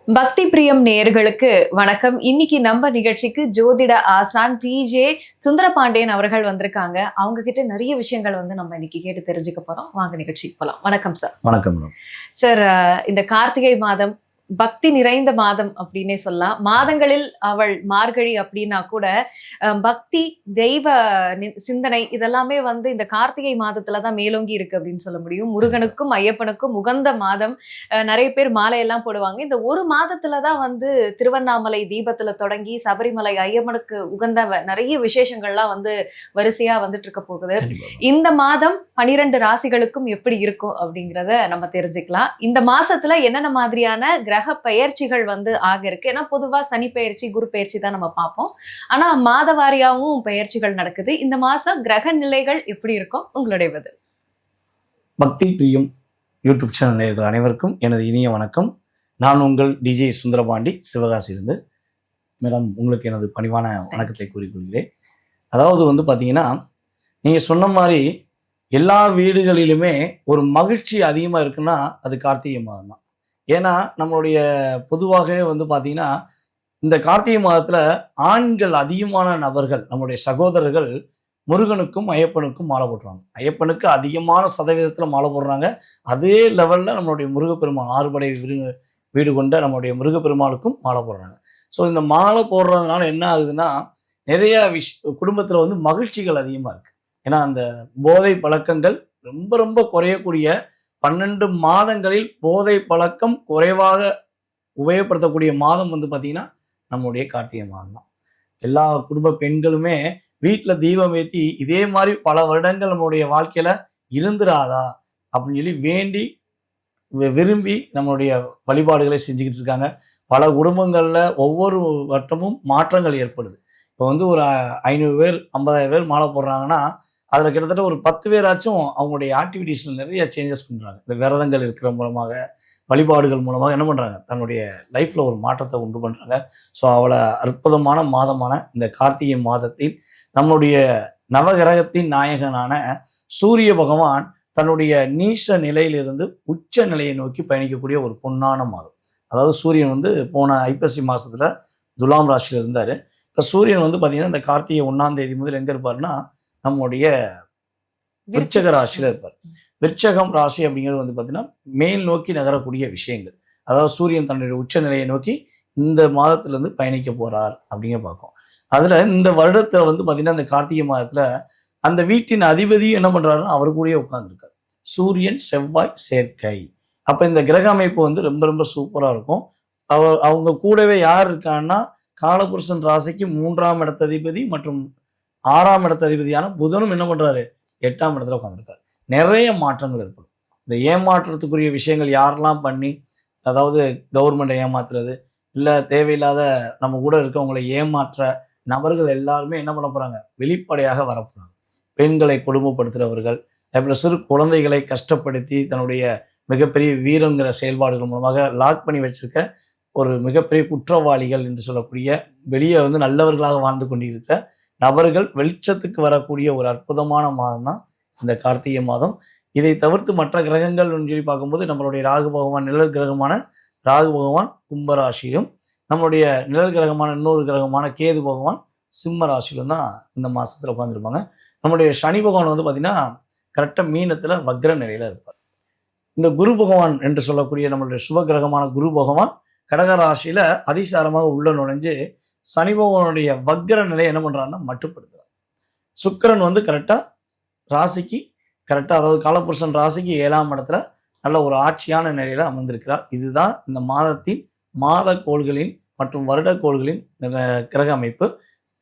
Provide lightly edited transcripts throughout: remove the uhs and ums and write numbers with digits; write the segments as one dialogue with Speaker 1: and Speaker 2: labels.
Speaker 1: பக்தி பிரியம் நேயர்களுக்கு வணக்கம். இன்னைக்கு நம்ம நிகழ்ச்சிக்கு ஜோதிட ஆசான் டிஜே சுந்தரபாண்டியன் அவர்கள் வந்திருக்காங்க. அவங்க கிட்ட நிறைய விஷயங்கள் நம்ம இன்னைக்கு கேட்டு தெரிஞ்சுக்க போறோம். வாங்க நிகழ்ச்சிக்கு போலாம். வணக்கம் சார்.
Speaker 2: வணக்கம்
Speaker 1: சார். இந்த கார்த்திகை மாதம் பக்தி நிறைந்த மாதம் அப்படின்னே சொல்லலாம். மாதங்களில் அவள் மார்கழி அப்படின்னா கூட பக்தி தெய்வ சிந்தனை இதெல்லாமே இந்த கார்த்திகை மாதத்துலதான் மேலோங்கி இருக்கு அப்படின்னு சொல்ல முடியும். முருகனுக்கும் ஐயப்பனுக்கும் உகந்த மாதம். நிறைய பேர் மாலையெல்லாம் போடுவாங்க. இந்த ஒரு மாதத்துலதான் திருவண்ணாமலை தீபத்துல தொடங்கி சபரிமலை ஐயப்பனுக்கு உகந்த நிறைய விசேஷங்கள்லாம் வரிசையா வந்துட்டு இருக்க போகுது. இந்த மாதம் 12 ராசிகளுக்கும் எப்படி இருக்கும் அப்படிங்கிறத நம்ம தெரிஞ்சுக்கலாம். இந்த மாசத்துல என்னென்ன மாதிரியான கிரக பெயர்ச்சிகள் ஆக இருக்கு. ஏன்னா பொதுவா சனி பெயர்ச்சி குரு பெயர்ச்சி தான் நம்ம பார்ப்போம். ஆனா மாத வாரியாவும் பெயர்ச்சிகள் நடக்குது. இந்த மாசம் கிரக நிலைகள் எப்படி இருக்கும்? உங்களுடைய பதில்.
Speaker 2: பக்தி பிரியம் யூடியூப் சேனல் நேயர்கள் அனைவருக்கும் எனது இனிய வணக்கம். நான் உங்கள் டிஜே சுந்தரபாண்டி, சிவகாசியிலிருந்து. மேடம், உங்களுக்கு எனது பணிவான வணக்கத்தை கூறிக்கொள்கிறேன். அதாவது பார்த்தீங்கன்னா, நீங்கள் சொன்ன மாதிரி எல்லா வீடுகளிலுமே ஒரு மகிழ்ச்சி அதிகமாக இருக்குன்னா அது கார்த்திகை மாதம் தான். ஏன்னா நம்மளுடைய பொதுவாகவே பார்த்தீங்கன்னா, இந்த கார்த்திகை மாதத்தில் ஆண்கள் அதிகமான நபர்கள், நம்முடைய சகோதரர்கள் முருகனுக்கும் ஐயப்பனுக்கும் மாலை போடுறாங்க. ஐயப்பனுக்கு அதிகமான சதவீதத்தில் மாலை போடுறாங்க. அதே லெவலில் நம்மளுடைய முருகப்பெருமாள் 6 படை வீடு கொண்ட நம்மளுடைய முருகப்பெருமாளுக்கும் மாலை போடுறாங்க. ஸோ இந்த மாலை போடுறதுனால என்ன ஆகுதுன்னா, நிறைய குடும்பத்தில் மகிழ்ச்சிகள் அதிகமாக இருக்குது. ஏன்னா அந்த போதை பழக்கங்கள் ரொம்ப ரொம்ப குறையக்கூடிய 12 மாதங்களில் போதை பழக்கம் குறைவாக உபயோகப்படுத்தக்கூடிய மாதம் பார்த்தீங்கன்னா நம்முடைய கார்த்திகை மாதம் தான். எல்லா குடும்ப பெண்களுமே வீட்டில் தீபம் ஏற்றி இதே மாதிரி பல வருடங்கள் நம்மளுடைய வாழ்க்கையில இருந்துராதா அப்படின்னு சொல்லி வேண்டி விரும்பி நம்மளுடைய வழிபாடுகளை செஞ்சுக்கிட்டு இருக்காங்க. பல குடும்பங்களில் ஒவ்வொரு வட்டமும் மாற்றங்கள் ஏற்படுது. இப்போ ஒரு 500 பேர் 50,000 பேர் மாலை போடுறாங்கன்னா அதில் கிட்டத்தட்ட ஒரு 10 பேராச்சும் அவங்களுடைய ஆக்டிவிட்டீஸில் நிறைய சேஞ்சஸ் பண்ணுறாங்க. இந்த விரதங்கள் இருக்கிற மூலமாக, வழிபாடுகள் மூலமாக என்ன பண்ணுறாங்க, தன்னுடைய லைஃப்பில் ஒரு மாற்றத்தை உண்டு பண்ணுறாங்க. ஸோ அவ்வளோ அற்புதமான மாதமான இந்த கார்த்திகை மாதத்தில் நம்மளுடைய நவகிரகத்தின் நாயகனான சூரிய பகவான் தன்னுடைய நீச நிலையிலிருந்து உச்ச நிலையை நோக்கி பயணிக்கக்கூடிய ஒரு பொன்னான மாதம். அதாவது சூரியன் போன ஐப்பசி மாதத்தில் துலாம் ராசியில் இருந்தார். இப்போ சூரியன் பார்த்தீங்கன்னா இந்த கார்த்திகை 1ஆம் தேதி முதல் எங்கே இருப்பாருன்னா நம்முடைய விருச்சக ராசியில இருப்பார். விருச்சகம் ராசி அப்படிங்கிறது பார்த்தீங்கன்னா மேல் நோக்கி நகரக்கூடிய விஷயங்கள். அதாவது சூரியன் தன்னுடைய உச்ச நிலையை நோக்கி இந்த மாதத்திலிருந்து பயணிக்க போறார் அப்படிங்க பார்க்கும். அதுல இந்த வருடத்துல பார்த்தீங்கன்னா இந்த கார்த்திகை மாதத்துல அந்த வீட்டின் அதிபதியும் என்ன பண்றாருன்னா அவர் கூடயே உட்கார்ந்துருக்கார். சூரியன் செவ்வாய் சேர்க்கை. அப்ப இந்த கிரக அமைப்பு ரொம்ப ரொம்ப சூப்பரா இருக்கும். அவங்க கூடவே யார் இருக்கான்னா காலபுருஷன் ராசிக்கு 3ஆம் இடத்ததிபதி மற்றும் 6ஆம் இடத்ததிபதியான புதனும் என்ன பண்றாரு, 8ஆம் இடத்துல உட்காந்துருக்காரு. நிறைய மாற்றங்கள் ஏற்படும். இந்த ஏமாற்றத்துக்குரிய விஷயங்கள் யாரெல்லாம் பண்ணி, அதாவது கவர்மெண்ட்டை ஏமாத்துறது, இல்லை தேவையில்லாத நம்ம கூட இருக்கவங்களை ஏமாற்ற நபர்கள் எல்லாருமே என்ன பண்ண போறாங்க, வெளிப்படையாக வரப்போறாங்க. பெண்களை கொடுமைப்படுத்துகிறவர்கள், அதேபோல சிறு குழந்தைகளை கஷ்டப்படுத்தி தன்னுடைய மிகப்பெரிய வீரங்கிற செயல்பாடுகள் மூலமாக லாக் பண்ணி வச்சிருக்க ஒரு மிகப்பெரிய குற்றவாளிகள் என்று சொல்லக்கூடிய, வெளியே நல்லவர்களாக வாழ்ந்து கொண்டிருக்கிற நபர்கள் வெளிச்சத்துக்கு வரக்கூடிய ஒரு அற்புதமான மாதம் தான் இந்த கார்த்திகை மாதம். இதை தவிர்த்து மற்ற கிரகங்கள் சொல்லி பார்க்கும்போது நம்மளுடைய ராகு பகவான், நிழல் கிரகமான ராகு பகவான் கும்பராசியிலும், நம்மளுடைய நிழல் கிரகமான இன்னொரு கிரகமான கேது பகவான் சிம்ம ராசியிலும் தான் இந்த மாசத்துல உட்காந்துருப்பாங்க. நம்முடைய சனி பகவான் பார்த்தீங்கன்னா கரெக்டாக மீனத்துல வக்ர நிலையில இருப்பார். இந்த குரு பகவான் என்று சொல்லக்கூடிய நம்மளுடைய சுப கிரகமான குரு பகவான் கடக ராசியில அதிசாரமாக உள்ள நுழைஞ்சு சனி பகவானுடைய வக்ர நிலையை என்ன பண்றாருன்னா மட்டுப்படுத்துறார். சுக்கிரன் கரெக்டா ராசிக்கு கரெக்டா, அதாவது காலபுருஷன் ராசிக்கு 7ஆம் இடத்துல நல்ல ஒரு ஆட்சியான நிலையில அமர்ந்திருக்கிறார். இதுதான் இந்த மாதத்தின் மாத கோள்களின் மற்றும் வருட கோள்களின் கிரக அமைப்பு.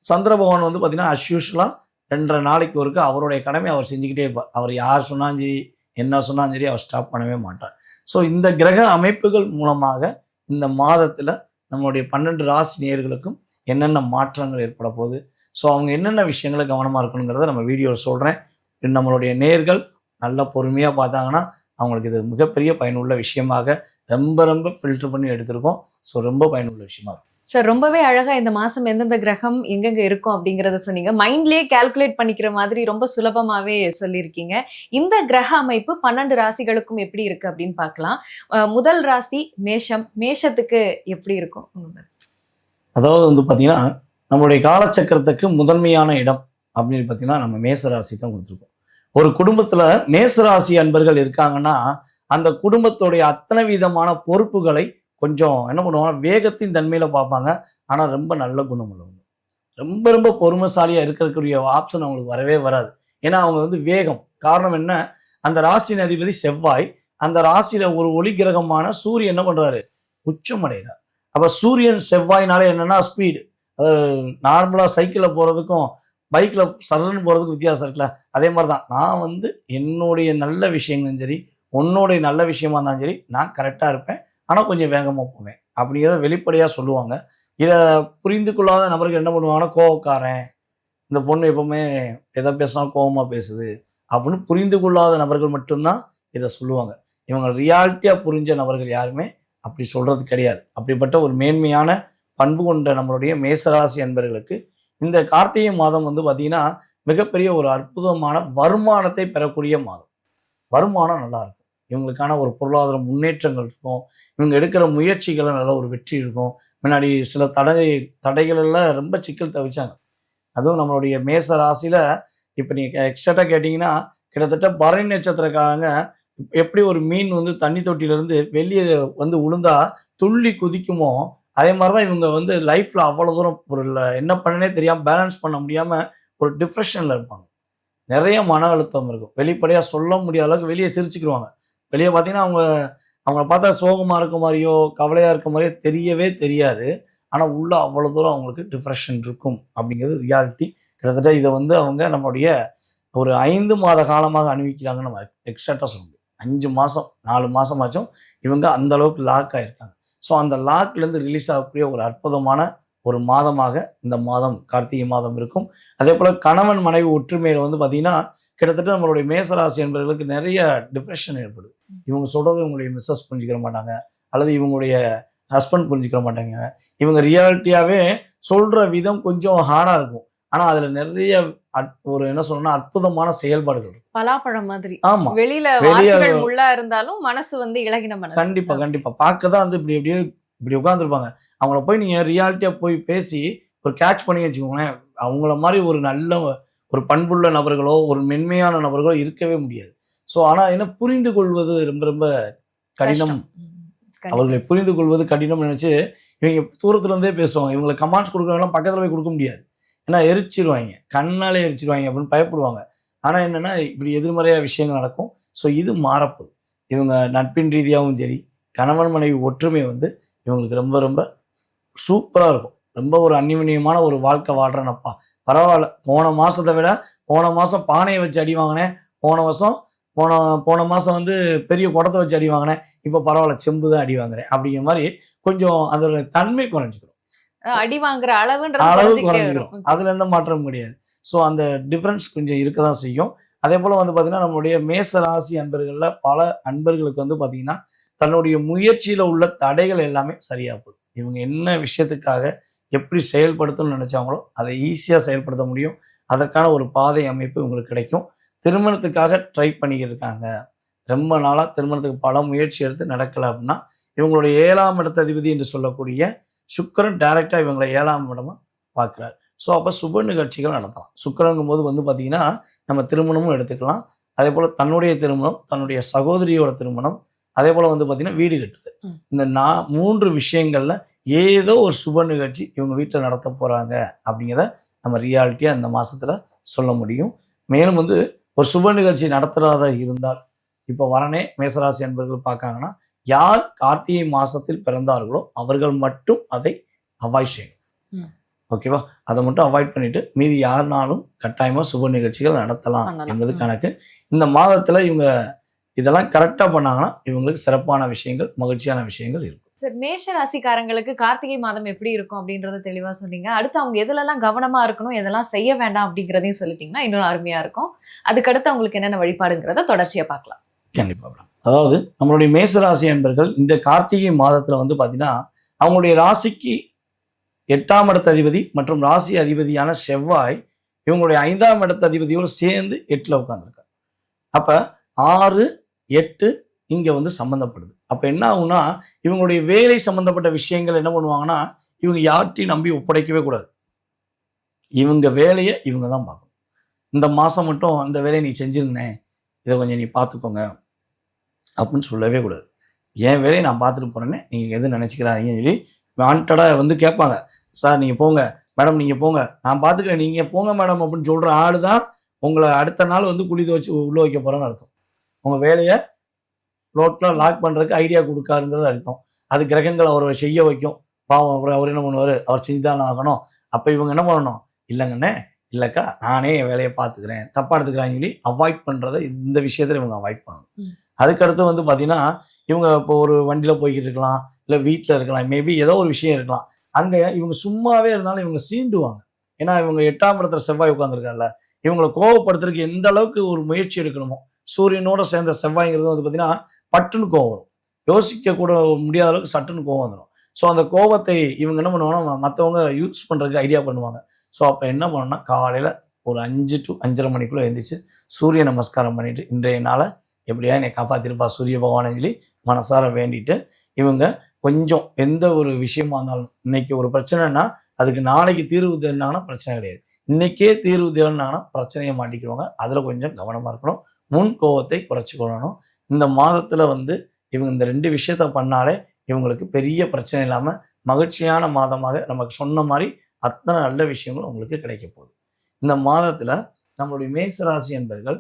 Speaker 2: சந்திர பகவான் பார்த்தீங்கன்னா அஸ்யூஷலா 2.5 நாளைக்கு ஒருக்க அவருடைய கடமை அவர் செஞ்சுக்கிட்டே இருப்பார். அவர் யார் சொன்னாலும் சரி, என்ன சொன்னாலும் சரி, அவர் ஸ்டாப் பண்ணவே மாட்டார். ஸோ இந்த கிரக அமைப்புகள் மூலமாக இந்த மாதத்துல நம்மளுடைய 12 ராசி நேயர்களுக்கும் என்னென்ன மாற்றங்கள் ஏற்பட போகுது, ஸோ அவங்க என்னென்ன விஷயங்களை கவனமாக இருக்கணுங்கிறத நம்ம வீடியோவில் சொல்கிறேன். நம்மளுடைய நேயர்கள் நல்லா பொறுமையாக பார்த்தாங்கன்னா அவங்களுக்கு இது மிகப்பெரிய பயனுள்ள விஷயமாக ரொம்ப ரொம்ப ஃபில்டர் பண்ணி எடுத்திருக்கோம். ஸோ ரொம்ப பயனுள்ள விஷயமா இருக்கும்.
Speaker 1: சார் ரொம்பவே அழகா இந்த மாசம் எந்தெந்த கிரகம் எங்கெங்க இருக்கும் அப்படிங்கறத சொன்னீங்க. மைண்ட்லயே கால்குலேட் பண்ணிக்கிற மாதிரி ரொம்ப சுலபமாவே சொல்லியிருக்கீங்க. இந்த கிரக அமைப்பு 12 ராசிகளுக்கும் எப்படி இருக்கு அப்படின்னு பார்க்கலாம். முதல் ராசி மேஷம். மேஷத்துக்கு எப்படி இருக்கும்?
Speaker 2: அதாவது வந்து பார்த்தீங்கன்னா, நம்மளுடைய காலச்சக்கரத்துக்கு முதன்மையான இடம் அப்படின்னு பார்த்தீங்கன்னா, நம்ம மேச ராசி தான் கொடுத்துருக்கோம். ஒரு குடும்பத்துல மேச ராசி அன்பர்கள் இருக்காங்கன்னா, அந்த குடும்பத்துடைய அத்தனை விதமான பொறுப்புகளை கொஞ்சம் என்ன பண்ணுவாங்கன்னா, வேகத்தின் தன்மையில பார்ப்பாங்க. ஆனா ரொம்ப நல்ல குணம் உள்ளவங்க. ரொம்ப ரொம்ப பொறுமைசாலியா இருக்கக்கூடிய ஆப்ஷன் அவங்களுக்கு வரவே வராது. ஏன்னா அவங்க வந்து வேகம். காரணம் என்ன? அந்த ராசியின் அதிபதி செவ்வாய். அந்த ராசியில ஒரு ஒளி கிரகமான சூரியன் என்ன பண்றாரு? உச்சம் அடைகிறார். அப்ப சூரியன் செவ்வாய்னாலே என்னன்னா ஸ்பீடு. நார்மலா சைக்கிள்ல போறதுக்கும் பைக்ல சரன்னு போறதுக்கும் வித்தியாசம் இருக்குல்ல. அதே மாதிரிதான் நான் வந்து என்னுடைய நல்ல விஷயங்களும் சரி, உன்னுடைய நல்ல விஷயமா இருந்தாலும் சரி, நான் கரெக்டா இருப்பேன். ஆனா கொஞ்சம் வேகமா போவேன் அப்படிங்கிறத வெளிப்படையா சொல்லுவாங்க. இத புரிந்து கொள்ளாத நபர்கள் என்ன பண்ணுவாங்கன்னா, கோவக்காரன், இந்த பொண்ணு எப்பவுமே எதை பேசினாலும் கோவமா பேசுது அப்படின்னு புரிந்து கொள்ளாத நபர்கள் மட்டும்தான் இதை சொல்லுவாங்க. இவங்க ரியாலிட்டியா புரிஞ்ச நபர்கள் யாருமே அப்படி சொல்றது கிடையாது. அப்படிப்பட்ட ஒரு மேன்மையான பண்பு கொண்ட நம்மளுடைய மேசராசி அன்பர்களுக்கு இந்த கார்த்திகை மாதம் வந்து பார்த்தீங்கன்னா, மிகப்பெரிய ஒரு அற்புதமான வருமானத்தை பெறக்கூடிய மாதம். வருமானம் நல்லா இருக்கும். இவங்களுக்கான ஒரு பொருளாதார முன்னேற்றங்கள் இருக்கும். இவங்க எடுக்கிற முயற்சிகள்ல நல்ல ஒரு வெற்றி இருக்கும். முன்னாடி சில தடைகள் எல்லாம் ரொம்ப சிக்கல் தவிச்சாங்க. அதுவும் நம்மளுடைய மேச ராசியில இப்ப நீங்க எக்ஸாக்ட்டா கேட்டீங்கன்னா, கிட்டத்தட்ட பரணி நட்சத்திரக்காரங்க எப்படி ஒரு மீன் வந்து தண்ணி தொட்டியிலிருந்து வெளிய வந்து உழுந்தா துள்ளி குதிக்குமோ, அதே மாரி தான் இவங்க வந்து லைஃப்ல அவ்வளோ தூரம் ஒரு என்ன பண்ணனே தெரியாம பேலன்ஸ் பண்ண முடியாம ஒரு டிப்ரஷன்ல இருப்பாங்க. நெறைய மன அழுத்தம் இருக்கும். வெளிப்படையா சொல்ல முடியாத அளவுக்கு வெளிய சிரிச்சுக்குருவாங்க. வெளிய பார்த்தீங்கன்னா, அவங்கள பார்த்தா சோகமா இருக்க மாரியோ, கவலையா இருக்க மாரியோ தெரியவே தெரியாது. ஆனா, உள்ள அவ்வளோ தூரம் அவங்களுக்கு டிப்ரஷன் இருக்கும் அப்படிங்கிறது ரியாலிட்டி. கிட்டத்தட்ட இத வந்து அவங்க நம்முடைய ஒரு 5 மாத காலமாக அனுபவிக்கிறாங்கன்னு நம்ம எக்ஸாக்ட்டா சொல்ல முடியும். 5 மாசம், 4 மாசமாச்சும் இவங்க அந்த அளவுக்கு லாக் ஆயிருக்காங்க. ஸோ, அந்த லாக்லேருந்து ரிலீஸ் ஆகக்கூடிய ஒரு அற்புதமான ஒரு மாதமாக இந்த மாதம் கார்த்திகை மாதம் இருக்கும். அதேபோல கணவன் மனைவி ஒற்றுமையில வந்து பார்த்தீங்கன்னா, கிட்டத்தட்ட நம்மளுடைய மேசராசி என்பவர்களுக்கு நிறைய டிப்ரஷன் ஏற்படுது. இவங்க சொல்றது இவங்களுடைய மிஸ்ஸஸ் புரிஞ்சுக்கிற மாட்டாங்க. அல்லது இவங்களுடைய ஹஸ்பண்ட் புரிஞ்சுக்கிற மாட்டாங்க. இவங்க ரியாலிட்டியாவே சொல்ற விதம் கொஞ்சம் ஹார்டா இருக்கும். ஆனா அதுல நிறைய ஒரு என்ன சொல்லணும்னா அற்புதமான செயல்பாடுகள் இருக்கும்.
Speaker 1: பலாப்பழம் மாதிரி.
Speaker 2: ஆமா.
Speaker 1: வெளியில
Speaker 2: வெளிய
Speaker 1: வார்த்தைகள் முள்ளா இருந்தாலும் மனசு வந்து இளகின மனசு.
Speaker 2: கண்டிப்பா, கண்டிப்பா. பார்க்க தான் வந்து இப்படி உட்கார்ந்திருப்பாங்க. அவங்கள போய் நீங்க ரியாலிட்டியா போய் பேசி ஒரு கேட்ச் பண்ணி வச்சுக்கோங்களேன், அவங்கள மாரி ஒரு நல்ல ஒரு பண்புள்ள நபர்களோ, ஒரு மென்மையான நபர்களோ இருக்கவே முடியாது. ஸோ ஆனா என்ன புரிந்து கொள்வது ரொம்ப ரொம்ப கடினம்.
Speaker 1: கஷ்டம். கண்டிப்பா.
Speaker 2: அவர்களை புரிந்து கொள்வது கடினம்னு நினைச்சு, இவங்க தூரத்துல இருந்தே பேசுவாங்க. இவங்களுக்கு கமாண்ட்ஸ் குடுக்குறவங்கலாம் பக்கத்துல போய் குடுக்க முடியாது. ஏன்னா எரிச்சிருவாய்ங்க. கண்ணாலே எரிச்சிருவாய்ங்க அப்படின்னு பயப்படுவாங்க. ஆனா என்னன்னா, இப்படி எதிர்மறையா விஷயங்கள் நடக்கும். ஸோ இது மாறப்போகுது. இவங்க நட்பின் ரீதியாவும் சரி, கணவன் மனைவி ஒற்றுமை வந்து இவங்களுக்கு ரொம்ப ரொம்ப சூப்பரா இருக்கும். ரொம்ப ஒரு அந்யோன்யமான ஒரு வாழ்க்கை வாழ்றேனப்பா. பரவால்ல. போன மாசத்த விட போன மாசம் பானைய வச்சு அடி வாங்கினேன். போன வருஷம் போன போன மாசம் வந்து பெரிய குடத்த வச்சு அடி வாங்கினேன். இப்ப பரவால்ல செம்பு தான் அடி வாங்குறேன். அப்படிங்கிற மாரி கொஞ்சம் அதோட தன்மை குறைஞ்சுக்கும்.
Speaker 1: அடி வாங்குற அளவுன்றது
Speaker 2: அளவு
Speaker 1: குறைஞ்சுக்கிட்டே
Speaker 2: குறைஞ்சிரும்.
Speaker 1: வரும்.
Speaker 2: அதுல எந்த மாற்றமும் கிடையாது. ஸோ அந்த டிஃபரன்ஸ் கொஞ்சம் இருக்க தான் செய்யும். அதேபோல வந்து பார்த்தீங்கன்னா, நம்மளுடைய மேச ராசி அன்பர்கள்ல பல அன்பர்களுக்கு வந்து பார்த்தீங்கன்னா, தன்னுடைய முயற்சியில உள்ள தடைகள் எல்லாமே சரியா போகுது. இவங்க என்ன விஷயத்துக்காக எப்படி செயல்படுத்தணும்னு நினைச்சாங்களோ, அதை ஈஸியா செயல்படுத்த முடியும். அதற்கான ஒரு பாதை அமைப்பு உங்களுக்கு கிடைக்கும். திருமணத்துக்காக ட்ரை பண்ணிக்கிட்டு இருக்காங்க. ரொம்ப நாளா திருமணத்துக்கு பல முயற்சி எடுத்து நடக்கல அப்படின்னா, இவங்களுடைய 7ஆம் இடத்த அதிபதி என்று சொல்லக்கூடிய சுக்கிரன் டைரக்ட்டா இவங்கள 7ஆம் இடமா பார்க்கிறார். ஸோ அப்ப சுப நிகழ்ச்சிகள் நடத்தலாம். சுக்கிரங்கும்போது வந்து பார்த்தீங்கன்னா, நம்ம திருமணமும் எடுத்துக்கலாம். அதேபோல தன்னுடைய திருமணம், தன்னுடைய சகோதரியோட திருமணம், அதேபோல வந்து பார்த்தீங்கன்னா வீடு கட்டுதல்.
Speaker 1: ம்.
Speaker 2: இந்த 3 விஷயங்கள்ல ஏதோ ஒரு சுப நிகழ்ச்சி இவங்க வீட்ல நடத்த போறாங்க அப்படிங்கிறத நம்ம ரியாலிட்டியா இந்த மாசத்துல சொல்ல முடியும். மேலும் வந்து ஒரு சுப நிகழ்ச்சி நடத்துறதா இருந்தால், இப்ப வரனே மேசராசி அன்பர்கள் பார்க்காங்கன்னா, யார் கார்த்திகை மாசத்தில் பிறந்தார்களோ அவர்கள் மட்டும் அதை அவாய்ட் செய்யணும்.
Speaker 1: ம்.
Speaker 2: ஓகேவா? அத மட்டும் அவாய்ட் பண்ணிட்டு, மீதி யாருனாலும் கட்டாயமா சுப நிகழ்ச்சிகள் நடத்தலாம்
Speaker 1: பண்ணலாம்.
Speaker 2: என்பது
Speaker 1: ம்.
Speaker 2: கணக்கு. இந்த மாதத்துல இவங்க இதெல்லாம் கரெக்ட்டா பண்ணாங்கன்னா, இவங்களுக்கு சிறப்பான விஷயங்கள், மகிழ்ச்சியான விஷயங்கள் இருக்கும்.
Speaker 1: சார், மேஷ ராசிக்காரங்களுக்கு கார்த்திகை மாதம் எப்படி இருக்கும் அப்படின்றத தெளிவா சொன்னீங்க. அடுத்து அவங்க எதுலலாம் கவனமா இருக்கணும், எதெல்லாம் செய்ய வேண்டாம் அப்படிங்கிறதையும் சொல்லிட்டீங்கன்னா, இன்னும் அருமையா இருக்கும். அதுக்கடுத்து அவங்களுக்கு என்னென்ன வழிபாடுங்கிறத தொடர்ச்சியா பார்க்கலாம்.
Speaker 2: கண்டிப்பா மேடம். அதாவது நம்மளுடைய மேச ராசி அன்பர்கள் இந்த கார்த்திகை மாதத்துல வந்து பார்த்தீங்கன்னா, அவங்களுடைய ராசிக்கு 8ஆம் இடத்த அதிபதி மற்றும் ராசி அதிபதியான செவ்வாய் இவங்களுடைய 5ஆம் இடத்த அதிபதியோடு சேர்ந்து 8ல் உட்காந்துருக்காங்க. அப்ப 6, 8 இங்க வந்து சம்பந்தப்படுது. அப்ப என்ன ஆகும்னா இவங்களுடைய வேலை சம்பந்தப்பட்ட விஷயங்கள் என்ன பண்ணுவாங்கன்னா இவங்க யார்ட்டையும் நம்பி ஒப்படைக்கவே கூடாது. இவங்க வேலையை இவங்க தான் பார்க்கணும். இந்த மாசம் மட்டும் இந்த வேலையை நீ செஞ்சிருந்தே, இதை கொஞ்சம் நீ பார்த்துக்கோங்க அப்படின்னு சொல்லவே கூடாது. என் வேலையை நான் பார்த்துட்டு போறேன்னு நீங்க எதுவும் நினைச்சுக்கிறாங்கன்னு சொல்லி வாண்டடா வந்து கேட்பாங்க. சார் நீங்க போங்க, மேடம் நீங்க போங்க, நான் பார்த்துக்கிறேன், நீங்க போங்க மேடம் அப்படின்னு சொல்ற ஆளு தான் உங்களை அடுத்த நாள் வந்து குழி துவச்சு உள்ள வைக்க போறேன்னு அர்த்தம். உங்க வேலையை ரோட்ல லாக் பண்றதுக்கு ஐடியா கொடுக்காருங்கிறது அர்த்தம். அது கிரகங்கள் அவரை செய்ய வைக்கும். பாவம் அவர் என்ன பண்ணுவாரு, அவர் செஞ்சுதானே ஆகணும். அப்ப இவங்க என்ன பண்ணணும், இல்லைங்கண்ணே இல்லைக்கா நானே என் வேலையை பார்த்துக்கிறேன், தப்பா எடுத்துக்கிறாங்கன்னு சொல்லி அவாய்ட் பண்றதை இந்த விஷயத்துல இவங்க அவாய்ட் பண்ணணும். அதுக்கடுத்து வந்து பார்த்தீங்கன்னா இவங்க இப்போ ஒரு வண்டியில் போய்கிட்டு இருக்கலாம், இல்லை வீட்டில் இருக்கலாம், மேபி ஏதோ ஒரு விஷயம் இருக்கலாம். அங்கே இவங்க சும்மாவே இருந்தாலும் இவங்க சீண்டுவாங்க. ஏன்னா இவங்க 8ஆம் இடத்துல செவ்வாய் உட்காந்துருக்காருல்ல, இவங்களை கோவப்படுத்துறதுக்கு எந்த அளவுக்கு ஒரு முயற்சி எடுக்கணுமோ. சூரியனோட சேர்ந்த செவ்வாய்ங்கிறது வந்து பார்த்தீங்கன்னா பட்டுன்னு கோவம் வரும். யோசிக்க கூட முடியாத அளவுக்கு சட்டுன்னு கோவம் வந்துடும். ஸோ அந்த கோவத்தை இவங்க என்ன பண்ணுவாங்கன்னா மற்றவங்க யூஸ் பண்ணுறதுக்கு ஐடியா பண்ணுவாங்க. ஸோ அப்போ என்ன பண்ணணும்னா காலையில் ஒரு 5 to 5:30 மணிக்குள்ளே எழுந்திரிச்சு சூரிய நமஸ்காரம் பண்ணிட்டு இன்றைய நாளை எப்படியா என்னை காப்பாற்றிருப்பா சூரிய பகவானை சொல்லி மனசார வேண்டிட்டு இவங்க கொஞ்சம் எந்த ஒரு விஷயமா இருந்தாலும் இன்னைக்கு ஒரு பிரச்சனைனா அதுக்கு நாளைக்கு தீர்வு தேடினாங்கன்னா பிரச்சனை கிடையாது. இன்னைக்கே தீர்வு தேடினாங்கன்னா பிரச்சனையை மாட்டிக்கிறவங்க. அதில் கொஞ்சம் கவனமாக இருக்கணும். முன் கோவத்தை குறைச்சிக்கொள்ளணும். இந்த மாதத்தில் வந்து இவங்க இந்த 2 விஷயத்த பண்ணாலே இவங்களுக்கு பெரிய பிரச்சனை இல்லாமல் மகிழ்ச்சியான மாதமாக நமக்கு சொன்ன மாதிரி அத்தனை நல்ல விஷயங்களும் உங்களுக்கு கிடைக்க போகுது. இந்த மாதத்தில் நம்மளுடைய மேசராசி என்பர்கள்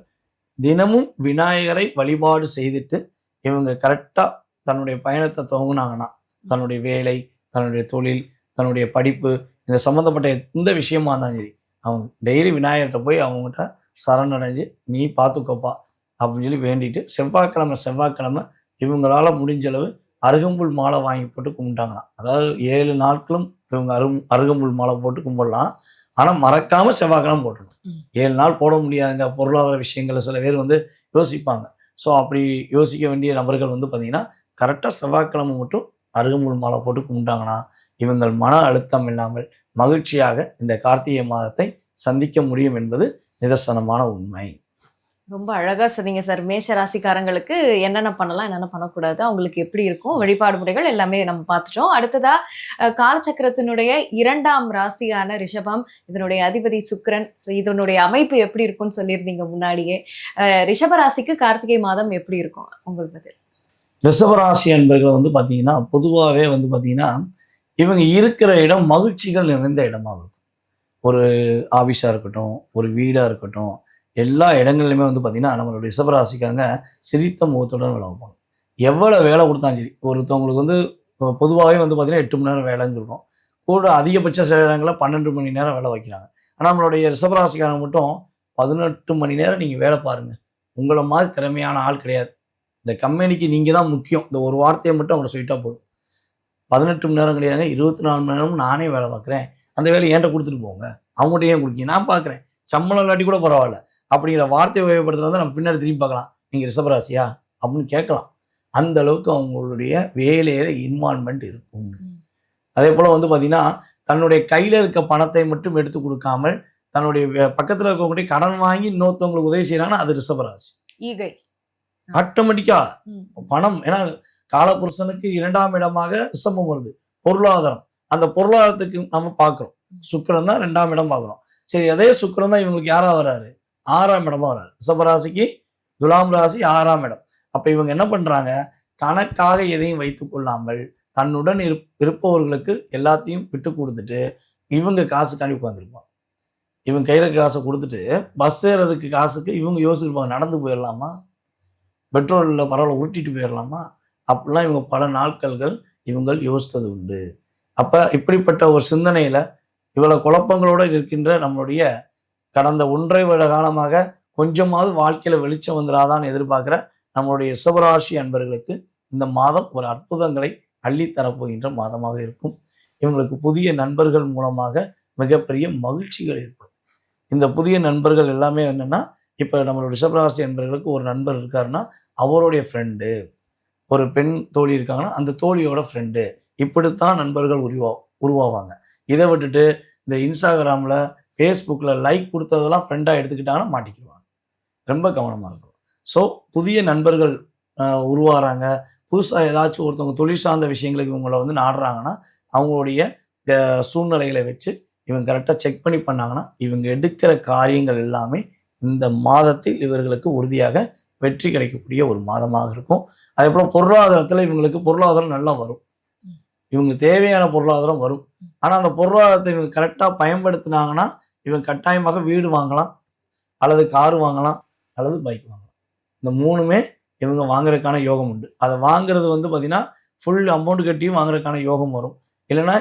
Speaker 2: தினமும் விநாயகரை வழிபாடு செய்துட்டு இவங்க கரெக்டாக தன்னுடைய பயணத்தை துவங்கினாங்கன்னா தன்னுடைய வேலை, தன்னுடைய தொழில், தன்னுடைய படிப்பு இந்த சம்மந்தப்பட்ட எந்த விஷயமா இருந்தாலும் சரி அவங்க டெய்லி விநாயகர்கிட்ட போய் அவங்ககிட்ட சரணடைஞ்சு நீ பார்த்துக்கோப்பா அப்படின்னு சொல்லி வேண்டிட்டு செவ்வாய்க்கிழமை இவங்களால முடிஞ்ச அளவு அருகம்புல் மாலை வாங்கி போட்டு கும்பிட்டாங்கன்னா, அதாவது 7 நாட்களும் இவங்க அருகம்புல் மாலை போட்டு கும்பிடலாம். ஆனால் மறக்காம செவ்வாய்க்கிழமை போட்டணும். 7 நாள் போட முடியாதுங்க, பொருளாதார விஷயங்கள் சில பேர் வந்து யோசிப்பாங்க. ஸோ அப்படி யோசிக்க வேண்டிய நபர்கள் வந்து பார்த்தீங்கன்னா கரெக்டாக செவ்வாய்க்கிழமை மட்டும் அருகம்புல் மாலை போட்டு கும்பிட்டாங்கன்னா இவங்கள் மன அழுத்தம் இல்லாமல் மகிழ்ச்சியாக இந்த கார்த்திகை மாதத்தை சந்திக்க முடியும் என்பது நிதர்சனமான உண்மை.
Speaker 1: ரொம்ப அழகா சொன்னீங்க சார். மேஷ ராசிக்காரங்களுக்கு என்னென்ன பண்ணலாம், என்னென்ன பண்ணக்கூடாது, அவங்களுக்கு எப்படி இருக்கும், வழிபாடு முறைகள் எல்லாமே நம்ம பார்த்துட்டோம். அடுத்ததா காலச்சக்கரத்தினுடைய 2ஆம் ராசியான ரிஷபம், இதனுடைய அதிபதி சுக்கிரன். ஸோ இதனுடைய அமைப்பு எப்படி இருக்கும்னு சொல்லியிருந்தீங்க முன்னாடியே. ரிஷப ராசிக்கு கார்த்திகை மாதம் எப்படி இருக்கும் உங்களுக்கு பதில்?
Speaker 2: ரிஷபராசி என்பர்கள் வந்து பார்த்தீங்கன்னா பொதுவாகவே வந்து பார்த்தீங்கன்னா இவங்க இருக்கிற இடம் மகிழ்ச்சிகள் நிறைந்த இடமாக இருக்கும். ஒரு ஆஃபீஸாக இருக்கட்டும், ஒரு வீடாக இருக்கட்டும், எல்லா இடங்கள்லையுமே வந்து பார்த்தீங்கன்னா நம்மளுடைய ரிஷபராசிக்காரங்க சிரித்த முகத்துடன் வேலை வைப்பாங்க. எவ்வளோ வேலை கொடுத்தாலும் சரி, ஒருத்தவங்களுக்கு வந்து பொதுவாகவே வந்து பார்த்தீங்கன்னா 8 மணி நேரம் வேலைன்னு சொல்கிறோம். கூட அதிகபட்ச சில இடங்களில் 12 மணி நேரம் வேலை வைக்கிறாங்க. ஆனால் நம்மளுடைய ரிஷபராசிக்காரங்க மட்டும் 18 மணி நேரம் நீங்கள் வேலை பாருங்கள். உங்களை மாதிரி திறமையான ஆள் கிடையாது. இந்த கம்பெனிக்கு நீங்கள் தான் முக்கியம். இந்த ஒரு வார்த்தையை மட்டும் அவங்களை சொல்லிட்டா போதும். 18 மணி நேரம் கிடையாதுங்க, 24 மணி நேரமும் நானே வேலை பார்க்குறேன். அந்த வேலையை என்கிட்ட கொடுத்துட்டு போங்க, அவங்கள்ட்ட ஏன் கொடுக்கீங்க, நான் பார்க்குறேன், சம்பளம் இல்லாட்டி கூட பரவாயில்ல அப்படிங்கிற வார்த்தையை உபயோகப்படுத்துறத நம்ம பின்னாடி திரும்பி பார்க்கலாம். நீங்கள் ரிஷபராசியா அப்படின்னு கேட்கலாம். அந்த அளவுக்கு அவங்களுடைய வேலையில இன்வால்மெண்ட் இருக்கும். அதே போல் வந்து பார்த்தீங்கன்னா தன்னுடைய கையில் இருக்க பணத்தை மட்டும் எடுத்து கொடுக்காமல் தன்னுடைய பக்கத்தில் இருக்கக்கூடிய கடன் வாங்கி இன்னொருத்தவங்களுக்கு உதவி செய்யறாங்கன்னா அது ரிஷபராசி. ஈகை ஆட்டோமேட்டிக்கா பணம். ஏன்னா காலபுருஷனுக்கு 2ஆம் இடமாக ரிஷபம் வருது, பொருளாதாரம். அந்த பொருளாதாரத்துக்கு நம்ம பார்க்குறோம். சுக்கிரன் தான் 2ஆம் இடம் பார்க்குறோம். சரி, அதே சுக்கிரன் தான் இவங்களுக்கு யாரா வராரு, 6ஆம் இடமா வராரு. ரிஷபராசிக்கு துலாம் ராசி 6ஆம் இடம். அப்ப இவங்க என்ன பண்றாங்க, தனக்காக எதையும் வைத்துக் கொள்ளாமல் தன்னுடன் இருப்பவர்களுக்கு எல்லாத்தையும் விட்டு கொடுத்துட்டு இவங்க காசுக்காண்டி உட்காந்துருப்பாங்க. இவங்க கையில காசை கொடுத்துட்டு பஸ் ஏறதுக்கு காசுக்கு இவங்க யோசிச்சிருப்பாங்க, நடந்து போயிடலாமா, பெட்ரோலில் பரவாயில்ல உருட்டிட்டு போயிடலாமா, அப்படிலாம் இவங்க பல நாட்கள்கள் இவங்க யோசித்தது உண்டு. அப்ப இப்படிப்பட்ட ஒரு சிந்தனையில இவ்வளவு குழப்பங்களோடு இருக்கின்ற நம்மளுடைய கடந்த 1.5 வருட காலமாக கொஞ்சமாவது வாழ்க்கையில வெளிச்சம் வந்துடாதான்னு எதிர்பார்க்கிற நம்மளுடைய ரிஷபராசி அன்பர்களுக்கு இந்த மாதம் ஒரு அற்புதங்களை அள்ளித்தரப்போகின்ற மாதமாக இருக்கும். இவங்களுக்கு புதிய நண்பர்கள் மூலமாக மிகப்பெரிய மகிழ்ச்சிகள் ஏற்படும். இந்த புதிய நண்பர்கள் எல்லாமே என்னன்னா, இப்ப நம்மளுடைய ரிஷபராசி அன்பர்களுக்கு ஒரு நண்பர் இருக்காருன்னா அவருடைய ஃப்ரெண்டு, ஒரு பெண் தோழி இருக்காங்கன்னா அந்த தோழியோட ஃப்ரெண்டு, இப்படித்தான் நண்பர்கள் உருவாவாங்க. இதை விட்டுட்டு இந்த இன்ஸ்டாகிராமில் ஃபேஸ்புக்கில் லைக் கொடுத்ததெல்லாம் ஃப்ரெண்டாக எடுத்துக்கிட்டாங்கன்னா மாட்டிக்குவாங்க. ரொம்ப கவனமாக இருக்கும். ஸோ புதிய நண்பர்கள் உருவாகிறாங்க. புதுசாக ஏதாச்சும் ஒருத்தவங்க தொழில் சார்ந்த விஷயங்களுக்கு இவங்களை வந்து நாடுறாங்கன்னா அவங்களுடைய சூழ்நிலைகளை வச்சு இவங்க கரெக்டாக செக் பண்ணி பண்ணாங்கன்னா இவங்க எடுக்கிற காரியங்கள் எல்லாமே இந்த மாதத்தில் இவர்களுக்கு உறுதியாக வெற்றி கிடைக்கக்கூடிய ஒரு மாதமாக இருக்கும். அதே போல் பொருளாதாரத்தில் இவங்களுக்கு பொருளாதாரம் நல்லா வரும். இவங்களுக்கு தேவையான பொருளாதாரம் வரும். ஆனால் அந்த பொருளாதாரத்தை இவங்க கரெக்டாக பயன்படுத்தினாங்கன்னா இவங்க கட்டாயமாக வீடு வாங்கலாம், அல்லது கார் வாங்கலாம், அல்லது பைக் வாங்கலாம். இந்த 3மே இவங்க வாங்குறதுக்கான யோகம் உண்டு. அதை வாங்குறது வந்து பார்த்தீங்கன்னா ஃபுல் அமௌண்ட் கட்டியும் வாங்குறதுக்கான யோகம் வரும். இல்லைன்னா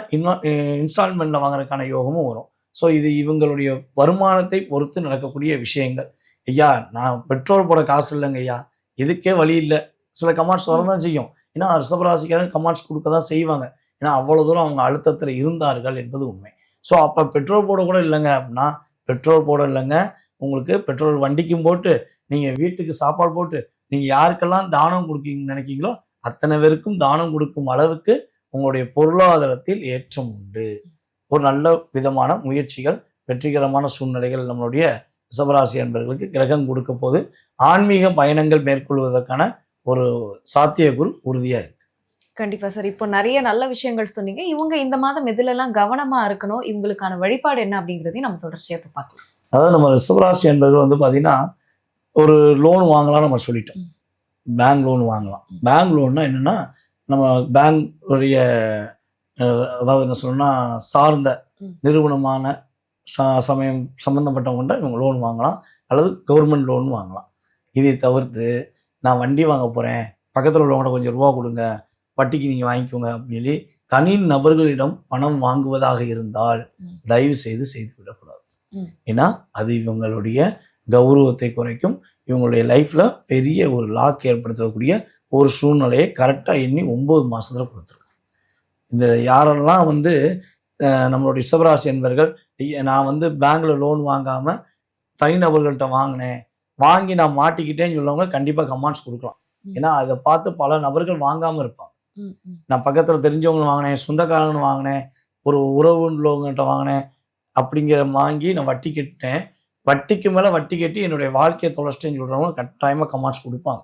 Speaker 2: இன்ஸ்டால்மெண்ட்டில் வாங்குறதுக்கான யோகமும் வரும். ஸோ இது இவங்களுடைய வருமானத்தை பொறுத்து நடக்கக்கூடிய விஷயங்கள். ஐயா நான் பெட்ரோல் போட காசு இல்லைங்க ஐயா, இதுக்கே வழி இல்லை. சில கமெண்ட்ஸ் வரதான் செய்யும். ஏன்னா ரிஷபராசிக்காரன் கமெண்ட்ஸ் கொடுக்க தான் செய்வாங்க. ஏன்னா அவ்வளோ தூரம் அவங்க அழுத்தத்தில் இருந்தார்கள் என்பது உண்மை. ஸோ அப்போ பெட்ரோல் போட கூட இல்லைங்க அப்படின்னா, பெட்ரோல் போட இல்லைங்க, உங்களுக்கு பெட்ரோல் வண்டிக்கும் போட்டு நீங்கள் வீட்டுக்கு சாப்பாடு போட்டு நீங்கள் யாருக்கெல்லாம் தானம் கொடுக்கீங்கன்னு நினைக்கிங்களோ அத்தனை பேருக்கும் தானம் கொடுக்கும் அளவுக்கு உங்களுடைய பொருளாதாரத்தில் ஏற்றம் உண்டு. ஒரு நல்ல விதமான முயற்சிகள், வெற்றிகரமான சூழ்நிலைகள் நம்மளுடைய ரிஷபராசி அன்பர்களுக்கு கிரகம் கொடுக்க போது ஆன்மீக பயணங்கள் மேற்கொள்வதற்கான ஒரு சாத்தியக்கூறு உறுதியாக இருக்கு.
Speaker 1: கண்டிப்பா சார். இப்போ நிறைய நல்ல விஷயங்கள் சொன்னீங்க. இவங்க இந்த மாதம் எதுலெல்லாம் கவனமா இருக்கணும், இவங்களுக்கான வழிபாடு என்ன அப்படிங்கிறதையும் நம்ம தொடர்ச்சியா இப்போ பார்க்கலாம்.
Speaker 2: அதாவது நம்ம ரிஷபராசி அன்பர்கள் வந்து பார்த்தீங்கன்னா ஒரு லோன் வாங்கலாம் நம்ம சொல்லிட்டோம். பேங்க் லோன் வாங்கலாம். பேங்க் லோன்னா என்னென்னா நம்ம பேங்க் உடைய அதாவது என்ன சொல்லணும்னா சார்ந்த நிறுவனமான சமயம் சம்மந்தப்பட்டவங்கள்ட்ட இவங்க லோன் வாங்கலாம், அல்லது கவர்மெண்ட் லோன் வாங்கலாம். இதை தவிர்த்து நான் வண்டி வாங்க போகிறேன், பக்கத்தில் உள்ளவங்கள்ட்ட கொஞ்சம் ரூபா கொடுங்க, வட்டிக்கு நீங்கள் வாங்கிக்கோங்க அப்படின்னு சொல்லி தனி நபர்களிடம் பணம் வாங்குவதாக இருந்தால் தயவு செய்து விடக்கூடாது. ஏன்னா அது இவங்களுடைய கௌரவத்தை குறைக்கும். இவங்களுடைய லைஃப்பில் பெரிய ஒரு லாக் ஏற்படுத்தக்கூடிய ஒரு சூழ்நிலையை கரெக்டாக எண்ணி 9 மாதத்தில் கொடுத்துருக்கும். இந்த யாரெல்லாம் வந்து நம்மளுடைய ரிஷபராசி என்பர்கள் நான் வந்து பேங்க்ல லோன் வாங்காமல் தனிநபர்கள்ட்ட வாங்கி நான் மாட்டிக்கிட்டேன்னு சொல்லவங்க கண்டிப்பாக கமெண்ட்ஸ் கொடுக்கலாம். ஏன்னா அதை பார்த்து பல நபர்கள் வாங்காமல் இருப்பாங்க. நான் பக்கத்தில் தெரிஞ்சவங்க வாங்கினேன், சொந்தக்காரங்கன்னு வாங்கினேன், ஒரு உறவு உள்ளவங்ககிட்ட வாங்கினேன் அப்படிங்கிற வாங்கி நான் வட்டி கட்டிட்டேன், வட்டிக்கு மேலே வட்டி கட்டி என்னுடைய வாழ்க்கையை தொலைச்சிட்டேன்னு சொல்கிறவங்க கட்டாயமாக கமெண்ட்ஸ் கொடுப்பாங்க.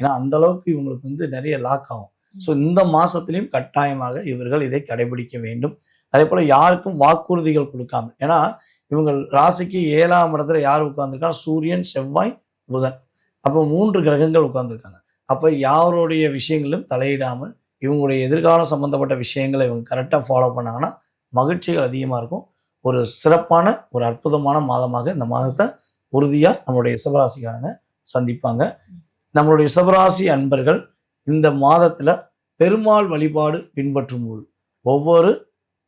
Speaker 2: ஏன்னா அந்தளவுக்கு இவங்களுக்கு வந்து நிறைய லாக் ஆகும். ஸோ இந்த மாதத்துலேயும் கட்டாயமாக இவர்கள் இதை கடைபிடிக்க வேண்டும். அதே போல் யாருக்கும் வாக்குறுதிகள் கொடுக்காமல், ஏன்னா இவங்க ராசிக்கு 7ஆம் இடத்துல யார் உட்கார்ந்துருக்காங்க, சூரியன், செவ்வாய், புதன். அப்போ 3 கிரகங்கள் உட்கார்ந்துருக்காங்க. அப்போ யாருடைய விஷயங்களும் தலையிடாமல் இவங்களுடைய எதிர்காலம் சம்மந்தப்பட்ட விஷயங்களை இவங்க கரெக்டாக ஃபாலோ பண்ணாங்கன்னா மகிழ்ச்சிகள் அதிகமாக இருக்கும். ஒரு சிறப்பான ஒரு அற்புதமான மாதமாக இந்த மாதத்தை உறுதியாக நம்மளுடைய ரிஷபராசிக்காரங்க சந்திப்பாங்க. நம்மளுடைய ரிஷபராசி அன்பர்கள் இந்த மாதத்தில் பெருமாள் வழிபாடு பின்பற்றும் பொழுது, ஒவ்வொரு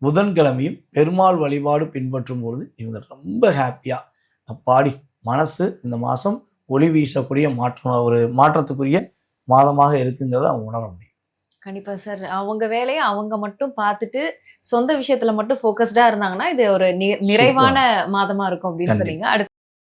Speaker 2: புதன்கிழமையும் பெருமாள் வழிபாடு பின்பற்றும் பொழுது இவங்க ரொம்ப ஹாப்பியாக அப்பாடி மனசு இந்த மாதம் ஒளி வீசக்கூடிய ஒரு மாற்றத்துக்குரிய மாதமாக இருக்குங்கிறத அவங்க உணர முடியும்.
Speaker 1: கண்டிப்பா சார். அவங்க வேலையை அவங்க மட்டும் பார்த்துட்டு சொந்த விஷயத்துல மட்டும் ஃபோக்கஸ்டா இருந்தாங்கன்னா இது ஒரு நிறைவான மாதமா இருக்கும் அப்படின்னு சொன்னீங்க. அடுத்து